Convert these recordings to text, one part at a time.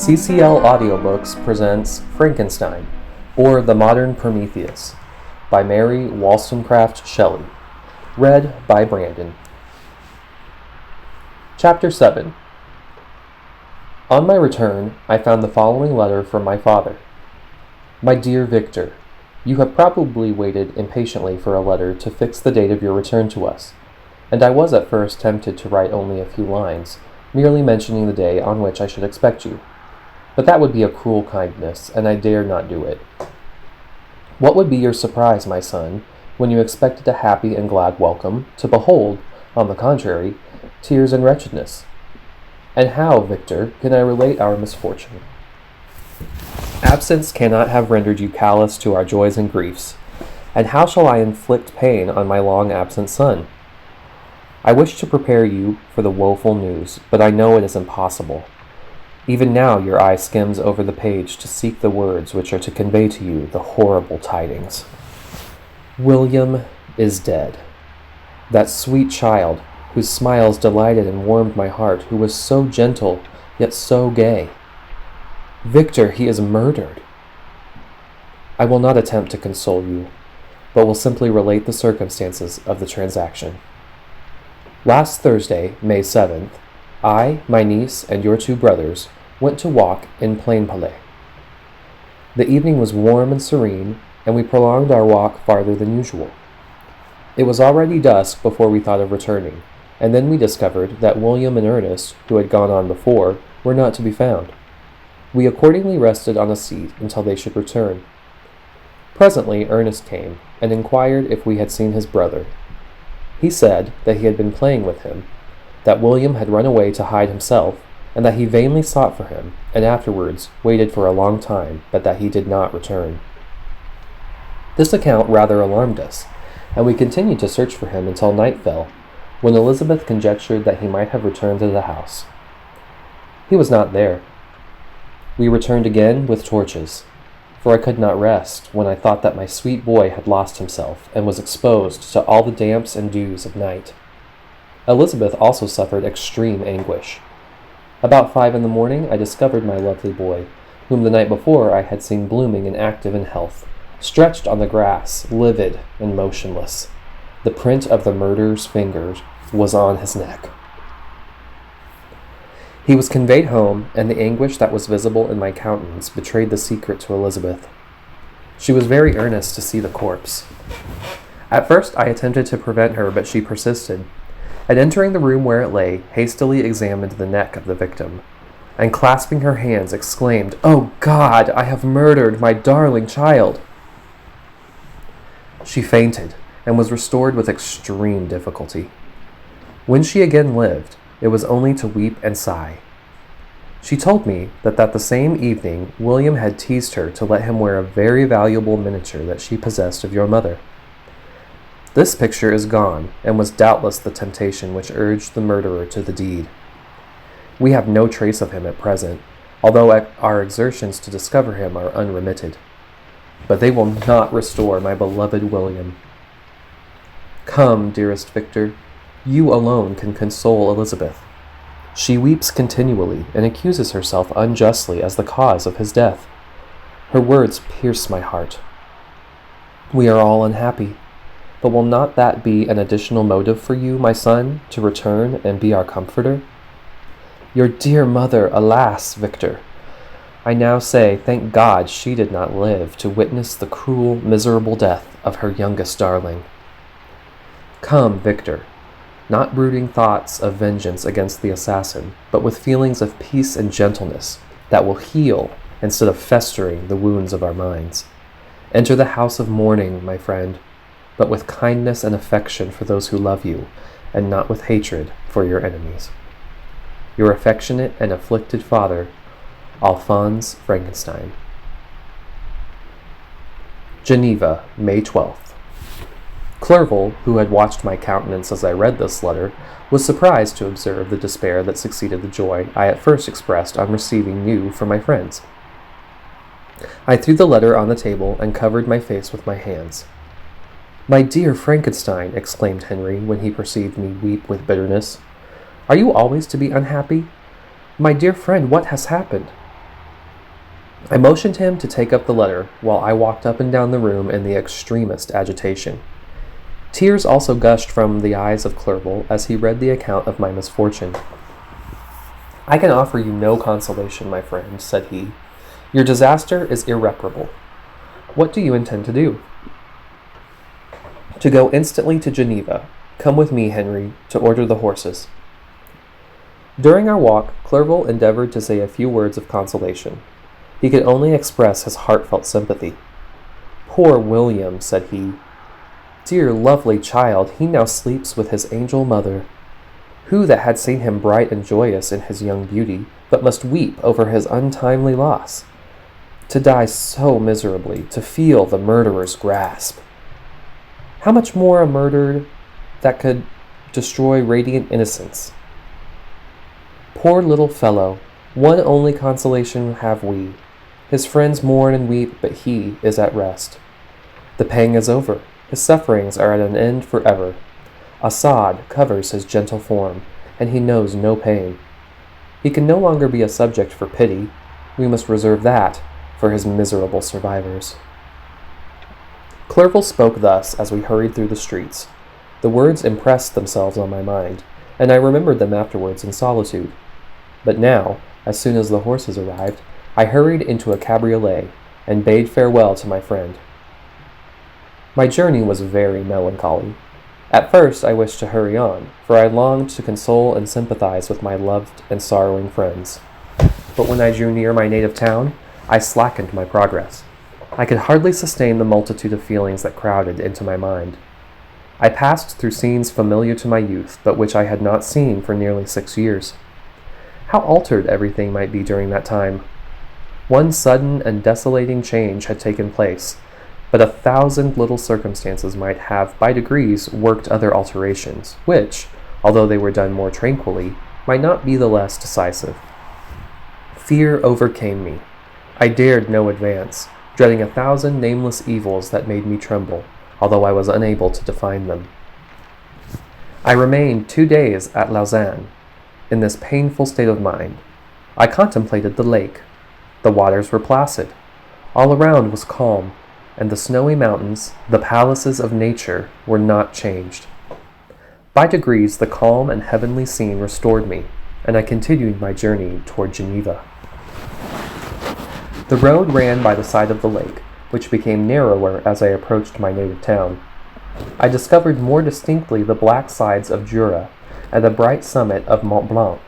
CCL Audiobooks presents Frankenstein, or The Modern Prometheus, by Mary Wollstonecraft Shelley, read by Brandon. Chapter 7. On my return, I found the following letter from my father. My dear Victor, you have probably waited impatiently for a letter to fix the date of your return to us, and I was at first tempted to write only a few lines, merely mentioning the day on which I should expect you. But that would be a cruel kindness, and I dare not do it. What would be your surprise, my son, when you expected a happy and glad welcome, to behold, on the contrary, tears and wretchedness? And how, Victor, can I relate our misfortune? Absence cannot have rendered you callous to our joys and griefs, and how shall I inflict pain on my long-absent son? I wish to prepare you for the woeful news, but I know it is impossible. Even now your eye skims over the page to seek the words which are to convey to you the horrible tidings. William is dead. That sweet child, whose smiles delighted and warmed my heart, who was so gentle, yet so gay. Victor, he is murdered. I will not attempt to console you, but will simply relate the circumstances of the transaction. Last Thursday, May 7th, I, my niece, and your two brothers went to walk in Plainpalais. The evening was warm and serene, and we prolonged our walk farther than usual. It was already dusk before we thought of returning, and then we discovered that William and Ernest, who had gone on before, were not to be found. We accordingly rested on a seat until they should return. Presently Ernest came, and inquired if we had seen his brother. He said that he had been playing with him, that William had run away to hide himself, and that he vainly sought for him, and afterwards waited for a long time, but that he did not return. This account rather alarmed us, and we continued to search for him until night fell, when Elizabeth conjectured that he might have returned to the house. He was not there. We returned again with torches, for I could not rest when I thought that my sweet boy had lost himself and was exposed to all the damps and dews of night. Elizabeth also suffered extreme anguish. About 5 a.m, I discovered my lovely boy, whom the night before I had seen blooming and active in health, stretched on the grass, livid and motionless. The print of the murderer's fingers was on his neck. He was conveyed home, and the anguish that was visible in my countenance betrayed the secret to Elizabeth. She was very earnest to see the corpse. At first I attempted to prevent her, but she persisted, and entering the room where it lay, hastily examined the neck of the victim, and clasping her hands, exclaimed, "Oh God, I have murdered my darling child!" She fainted, and was restored with extreme difficulty. When she again lived, it was only to weep and sigh. She told me that the same evening William had teased her to let him wear a very valuable miniature that she possessed of your mother. This picture is gone, and was doubtless the temptation which urged the murderer to the deed. We have no trace of him at present, although our exertions to discover him are unremitted. But they will not restore my beloved William. Come, dearest Victor, you alone can console Elizabeth. She weeps continually, and accuses herself unjustly as the cause of his death. Her words pierce my heart. We are all unhappy. But will not that be an additional motive for you, my son, to return and be our comforter? Your dear mother, alas, Victor! I now say, thank God she did not live to witness the cruel, miserable death of her youngest darling. Come, Victor, not brooding thoughts of vengeance against the assassin, but with feelings of peace and gentleness that will heal instead of festering the wounds of our minds. Enter the house of mourning, my friend, but with kindness and affection for those who love you, and not with hatred for your enemies. Your affectionate and afflicted father, Alphonse Frankenstein. Geneva, May 12th. Clerval, who had watched my countenance as I read this letter, was surprised to observe the despair that succeeded the joy I at first expressed on receiving you from my friends. I threw the letter on the table and covered my face with my hands. "My dear Frankenstein," exclaimed Henry when he perceived me weep with bitterness, "are you always to be unhappy? My dear friend, what has happened? I motioned him to take up the letter while I walked up and down the room in the extremest agitation. Tears also gushed from the eyes of Clerval as he read the account of my misfortune. "I can offer you no consolation, my friend," said he. "Your disaster is irreparable. What do you intend to do?" "To go instantly to Geneva. Come with me, Henry, to order the horses." During our walk, Clerval endeavored to say a few words of consolation. He could only express his heartfelt sympathy. "Poor William," said he. "Dear lovely child, he now sleeps with his angel mother. Who that had seen him bright and joyous in his young beauty, but must weep over his untimely loss? To die so miserably, to feel the murderer's grasp. How much more a murder that could destroy radiant innocence? Poor little fellow, one only consolation have we. His friends mourn and weep, but he is at rest. The pang is over. His sufferings are at an end forever. A sod covers his gentle form, and he knows no pain. He can no longer be a subject for pity. We must reserve that for his miserable survivors." Clerval spoke thus as we hurried through the streets. The words impressed themselves on my mind, and I remembered them afterwards in solitude. But now, as soon as the horses arrived, I hurried into a cabriolet and bade farewell to my friend. My journey was very melancholy. At first I wished to hurry on, for I longed to console and sympathize with my loved and sorrowing friends. But when I drew near my native town, I slackened my progress. I could hardly sustain the multitude of feelings that crowded into my mind. I passed through scenes familiar to my youth, but which I had not seen for nearly 6 years. How altered everything might be during that time! One sudden and desolating change had taken place, but 1,000 little circumstances might have, by degrees, worked other alterations, which, although they were done more tranquilly, might not be the less decisive. Fear overcame me. I dared no advance, dreading 1,000 nameless evils that made me tremble, although I was unable to define them. I remained 2 days at Lausanne, in this painful state of mind. I contemplated the lake. The waters were placid. All around was calm, and the snowy mountains, the palaces of nature, were not changed. By degrees, the calm and heavenly scene restored me, and I continued my journey toward Geneva. The road ran by the side of the lake, which became narrower as I approached my native town. I discovered more distinctly the black sides of Jura and the bright summit of Mont Blanc.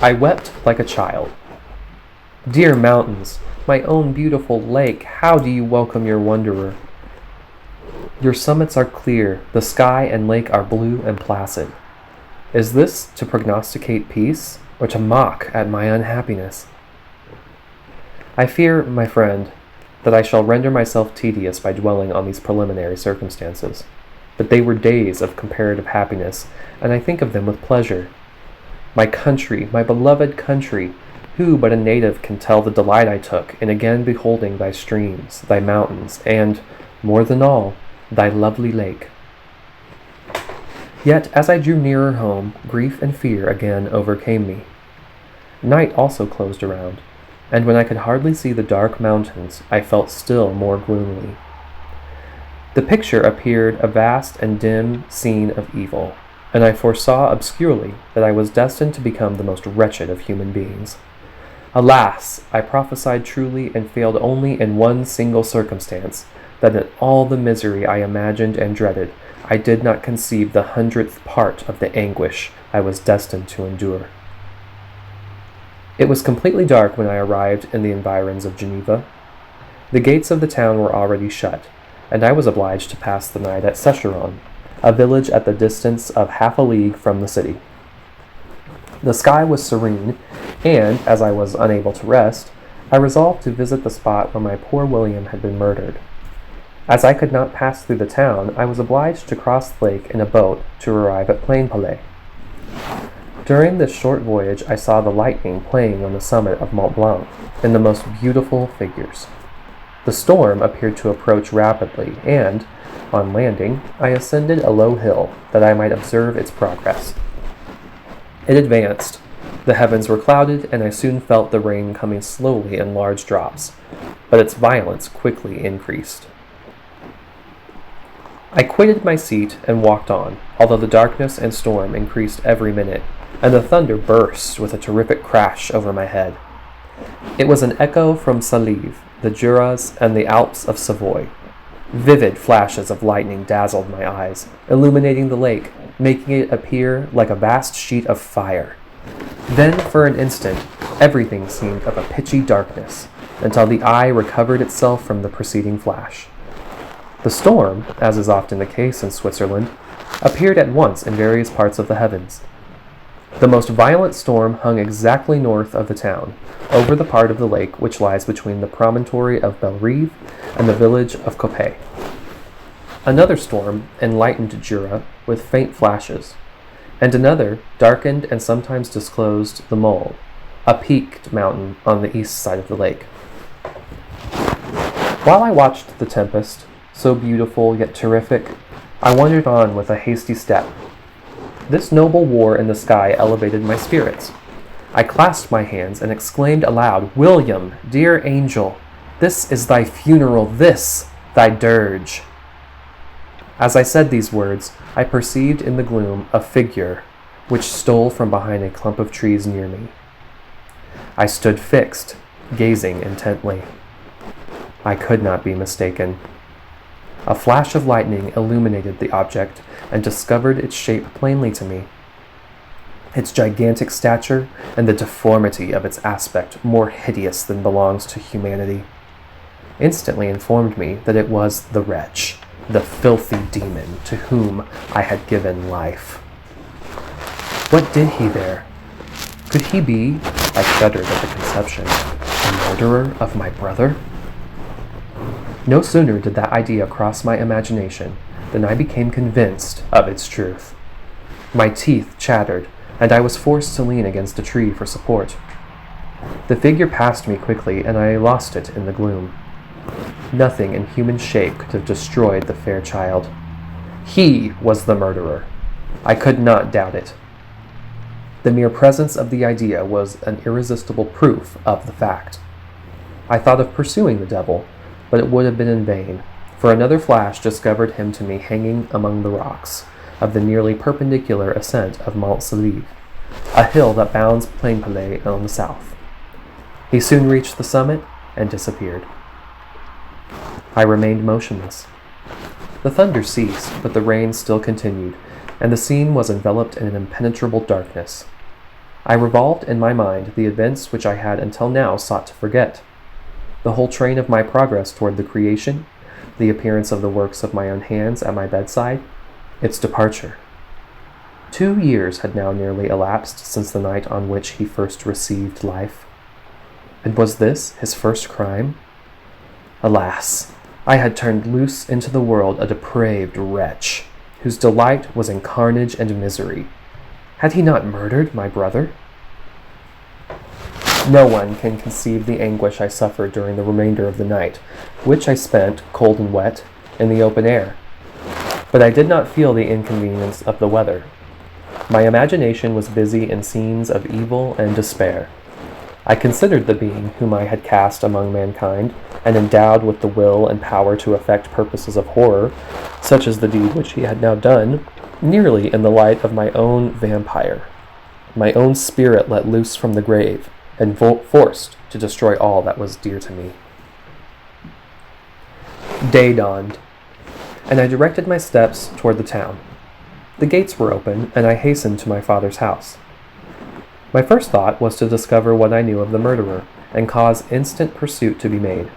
I wept like a child. Dear mountains, my own beautiful lake, how do you welcome your wanderer? Your summits are clear, the sky and lake are blue and placid. Is this to prognosticate peace, or to mock at my unhappiness? I fear, my friend, that I shall render myself tedious by dwelling on these preliminary circumstances. But they were days of comparative happiness, and I think of them with pleasure. My country, my beloved country, who but a native can tell the delight I took in again beholding thy streams, thy mountains, and, more than all, thy lovely lake? Yet, as I drew nearer home, grief and fear again overcame me. Night also closed around, and when I could hardly see the dark mountains, I felt still more gloomily. The picture appeared a vast and dim scene of evil, and I foresaw obscurely that I was destined to become the most wretched of human beings. Alas! I prophesied truly and failed only in one single circumstance, that in all the misery I imagined and dreaded, I did not conceive the 100th part of the anguish I was destined to endure. It was completely dark when I arrived in the environs of Geneva. The gates of the town were already shut, and I was obliged to pass the night at Secheron, a village at the distance of half a league from the city. The sky was serene, and, as I was unable to rest, I resolved to visit the spot where my poor William had been murdered. As I could not pass through the town, I was obliged to cross the lake in a boat to arrive at Plainpalais. During this short voyage, I saw the lightning playing on the summit of Mont Blanc in the most beautiful figures. The storm appeared to approach rapidly, and, on landing, I ascended a low hill that I might observe its progress. It advanced, The heavens were clouded, and I soon felt the rain coming slowly in large drops, but its violence quickly increased. I quitted my seat and walked on, although the darkness and storm increased every minute, and the thunder burst with a terrific crash over my head. It was an echo from Salive, the Juras, and the Alps of Savoy. Vivid flashes of lightning dazzled my eyes, illuminating the lake, making it appear like a vast sheet of fire. Then, for an instant, everything seemed of a pitchy darkness, until the eye recovered itself from the preceding flash. The storm, as is often the case in Switzerland, appeared at once in various parts of the heavens. The most violent storm hung exactly north of the town, over the part of the lake which lies between the promontory of Bellerive and the village of Coppet. Another storm enlightened Jura with faint flashes, and another darkened and sometimes disclosed the Mole, a peaked mountain on the east side of the lake. While I watched the tempest, so beautiful yet terrific, I wandered on with a hasty step. This noble war in the sky elevated my spirits. I clasped my hands and exclaimed aloud, "William, dear angel, this is thy funeral, this thy dirge." As I said these words, I perceived in the gloom a figure which stole from behind a clump of trees near me. I stood fixed, gazing intently. I could not be mistaken. A flash of lightning illuminated the object and discovered its shape plainly to me. Its gigantic stature and the deformity of its aspect, more hideous than belongs to humanity, instantly informed me that it was the wretch, the filthy demon to whom I had given life. What did he there? Could he be, I shuddered at the conception, the murderer of my brother? No sooner did that idea cross my imagination than I became convinced of its truth. My teeth chattered, and I was forced to lean against a tree for support. The figure passed me quickly, and I lost it in the gloom. Nothing in human shape could have destroyed the fair child. He was the murderer. I could not doubt it. The mere presence of the idea was an irresistible proof of the fact. I thought of pursuing the devil, but it would have been in vain, for another flash discovered him to me hanging among the rocks of the nearly perpendicular ascent of Mont Salive, a hill that bounds Plainpalais on the south. He soon reached the summit and disappeared. I remained motionless. The thunder ceased, but the rain still continued, and the scene was enveloped in an impenetrable darkness. I revolved in my mind the events which I had until now sought to forget. The whole train of my progress toward the creation, the appearance of the works of my own hands at my bedside, its departure. 2 years had now nearly elapsed since the night on which he first received life. And was this his first crime? Alas, I had turned loose into the world a depraved wretch, whose delight was in carnage and misery. Had he not murdered my brother? No one can conceive the anguish I suffered during the remainder of the night, which I spent, cold and wet, in the open air. But I did not feel the inconvenience of the weather. My imagination was busy in scenes of evil and despair. I considered the being whom I had cast among mankind, and endowed with the will and power to effect purposes of horror, such as the deed which he had now done, nearly in the light of my own vampire, my own spirit let loose from the grave, and forced to destroy all that was dear to me. Day dawned, and I directed my steps toward the town. The gates were open, and I hastened to my father's house. My first thought was to discover what I knew of the murderer, and cause instant pursuit to be made.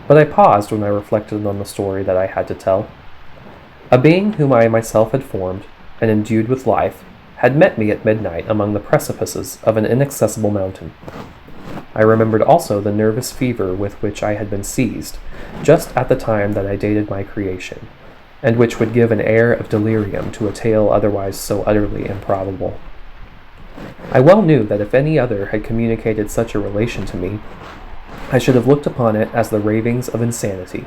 But I paused when I reflected on the story that I had to tell. A being whom I myself had formed, and endued with life, had met me at midnight among the precipices of an inaccessible mountain. I remembered also the nervous fever with which I had been seized, just at the time that I dated my creation, and which would give an air of delirium to a tale otherwise so utterly improbable. I well knew that if any other had communicated such a relation to me, I should have looked upon it as the ravings of insanity.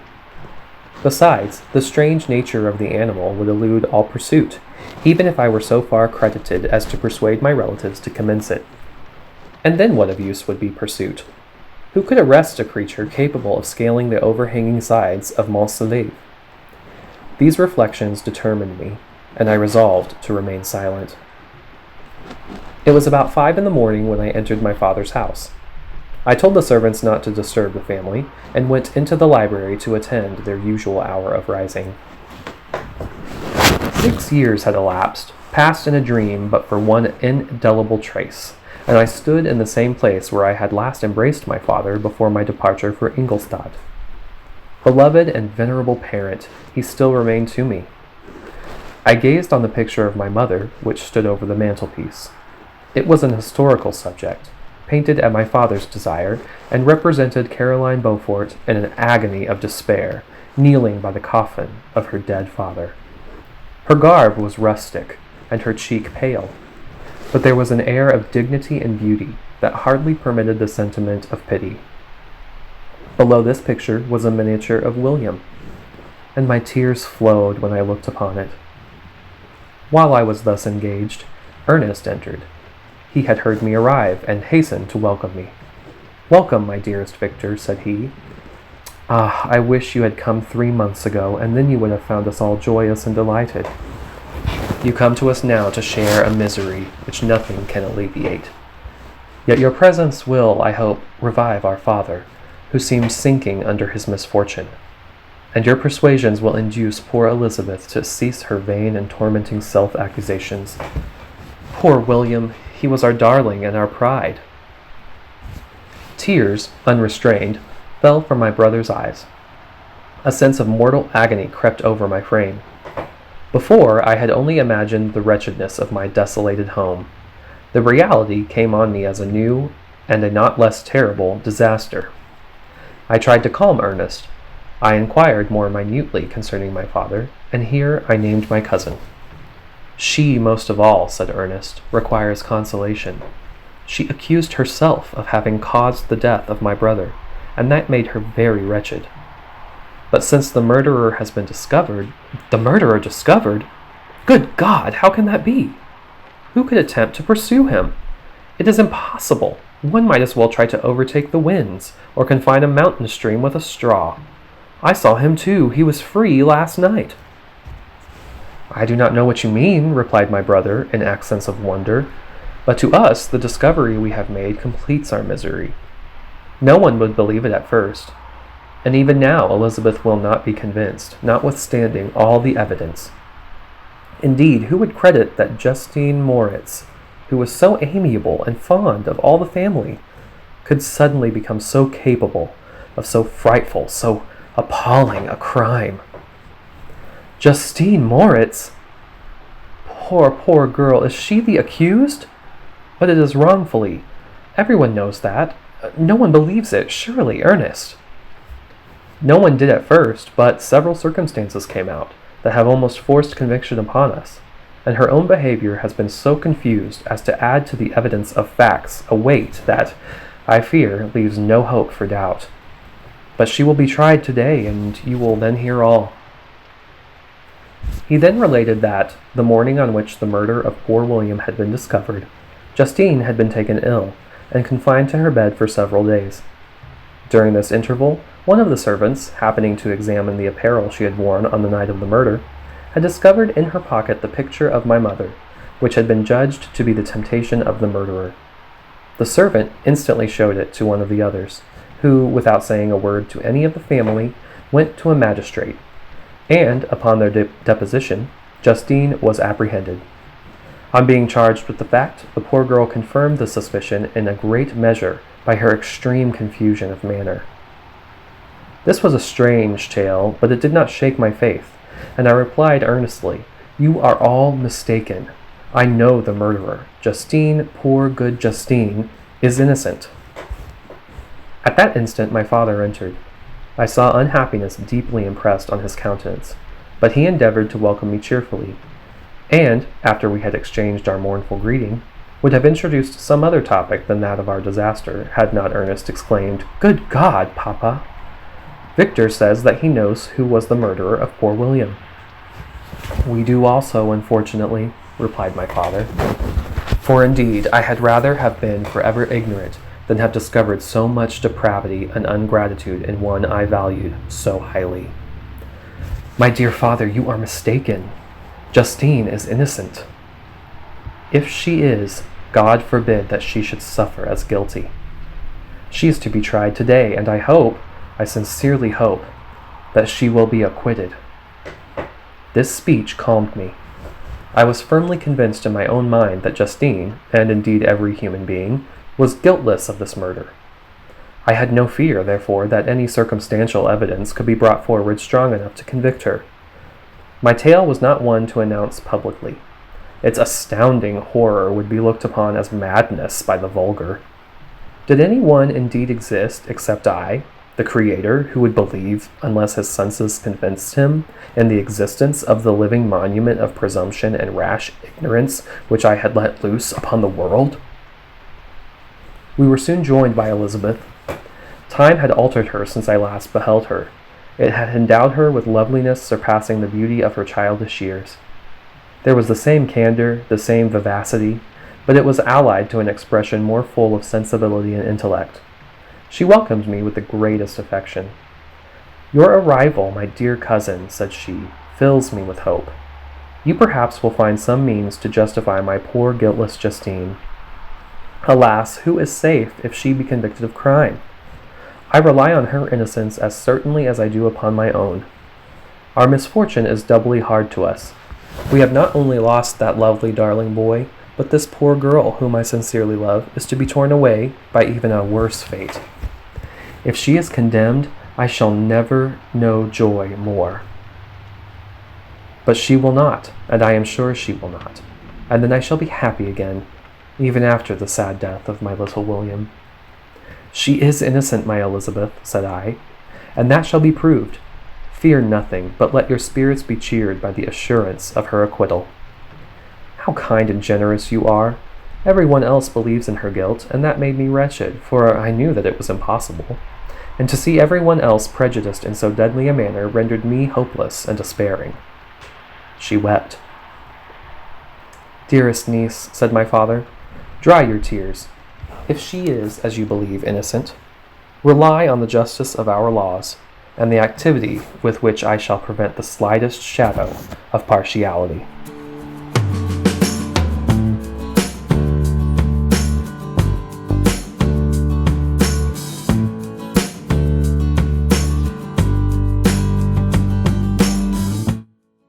Besides, the strange nature of the animal would elude all pursuit, even if I were so far credited as to persuade my relatives to commence it. And then what of use would be pursuit? Who could arrest a creature capable of scaling the overhanging sides of Mont Saleve? These reflections determined me, and I resolved to remain silent. It was about 5 in the morning when I entered my father's house. I told the servants not to disturb the family, and went into the library to attend their usual hour of rising. 6 years had elapsed, passed in a dream but for one indelible trace, and I stood in the same place where I had last embraced my father before my departure for Ingolstadt. Beloved and venerable parent, he still remained to me. I gazed on the picture of my mother, which stood over the mantelpiece. It was an historical subject, painted at my father's desire, and represented Caroline Beaufort in an agony of despair, kneeling by the coffin of her dead father. Her garb was rustic, and her cheek pale, but there was an air of dignity and beauty that hardly permitted the sentiment of pity. Below this picture was a miniature of William, and my tears flowed when I looked upon it. While I was thus engaged, Ernest entered. He had heard me arrive, and hastened to welcome me. "Welcome, my dearest Victor," said he. "Ah, I wish you had come 3 months ago, and then you would have found us all joyous and delighted. You come to us now to share a misery which nothing can alleviate. Yet your presence will, I hope, revive our father, who seems sinking under his misfortune, and your persuasions will induce poor Elizabeth to cease her vain and tormenting self-accusations. Poor William! He was our darling and our pride." Tears, unrestrained, fell from my brother's eyes. A sense of mortal agony crept over my frame. Before, I had only imagined the wretchedness of my desolated home. The reality came on me as a new, and a not less terrible, disaster. I tried to calm Ernest. I inquired more minutely concerning my father, and here I named my cousin. "She, most of all," said Ernest, "requires consolation. She accused herself of having caused the death of my brother, and that made her very wretched. But since the murderer has been discovered—" "The murderer discovered? Good God, how can that be? Who could attempt to pursue him? It is impossible. One might as well try to overtake the winds, or confine a mountain stream with a straw. I saw him too. He was free last night." "I do not know what you mean," replied my brother in accents of wonder, "but to us the discovery we have made completes our misery. No one would believe it at first, and even now Elizabeth will not be convinced, notwithstanding all the evidence. Indeed, who would credit that Justine Moritz, who was so amiable and fond of all the family, could suddenly become so capable of so frightful, so appalling a crime? Justine Moritz! Poor, poor girl, is she the accused? But it is wrongfully. Everyone knows that. No one believes it, surely, Ernest." "No one did at first, but several circumstances came out that have almost forced conviction upon us, and her own behavior has been so confused as to add to the evidence of facts a weight that, I fear, leaves no hope for doubt. But she will be tried today, and you will then hear all." He then related that, the morning on which the murder of poor William had been discovered, Justine had been taken ill, and confined to her bed for several days. During this interval, one of the servants, happening to examine the apparel she had worn on the night of the murder, had discovered in her pocket the picture of my mother, which had been judged to be the temptation of the murderer. The servant instantly showed it to one of the others, who, without saying a word to any of the family, went to a magistrate, and, upon their deposition, Justine was apprehended. On being charged with the fact, the poor girl confirmed the suspicion in a great measure by her extreme confusion of manner. This was a strange tale, but it did not shake my faith, and I replied earnestly, "You are all mistaken. I know the murderer. Justine, poor good Justine, is innocent." At that instant my father entered. I saw unhappiness deeply impressed on his countenance, but he endeavored to welcome me cheerfully, and, after we had exchanged our mournful greeting, would have introduced some other topic than that of our disaster, had not Ernest exclaimed, "Good God, Papa! Victor says that he knows who was the murderer of poor William." "We do also, unfortunately," replied my father. For indeed, I had rather have been forever ignorant than have discovered so much depravity and ungratitude in one I valued so highly. My dear father, you are mistaken. Justine is innocent. If she is, God forbid that she should suffer as guilty. She is to be tried today, and I sincerely hope, that she will be acquitted. This speech calmed me. I was firmly convinced in my own mind that Justine, and indeed every human being, was guiltless of this murder. I had no fear, therefore, that any circumstantial evidence could be brought forward strong enough to convict her. My tale was not one to announce publicly. Its astounding horror would be looked upon as madness by the vulgar. Did any one indeed exist except I, the creator, who would believe, unless his senses convinced him, in the existence of the living monument of presumption and rash ignorance which I had let loose upon the world? We were soon joined by Elizabeth. Time had altered her since I last beheld her. It had endowed her with loveliness surpassing the beauty of her childish years. There was the same candor, the same vivacity, but it was allied to an expression more full of sensibility and intellect. She welcomed me with the greatest affection. Your arrival, my dear cousin, said she, fills me with hope. You perhaps will find some means to justify my poor guiltless Justine. Alas, who is safe if she be convicted of crime? I rely on her innocence as certainly as I do upon my own. Our misfortune is doubly hard to us. We have not only lost that lovely darling boy, but this poor girl, whom I sincerely love, is to be torn away by even a worse fate. If she is condemned, I shall never know joy more. But she will not, and I am sure she will not, and then I shall be happy again, even after the sad death of my little William. She is innocent, my Elizabeth, said I, and that shall be proved. Fear nothing, but let your spirits be cheered by the assurance of her acquittal. How kind and generous you are! Everyone else believes in her guilt, and that made me wretched, for I knew that it was impossible. And to see everyone else prejudiced in so deadly a manner rendered me hopeless and despairing. She wept. Dearest niece, said my father, dry your tears. If she is, as you believe, innocent, rely on the justice of our laws, and the activity with which I shall prevent the slightest shadow of partiality.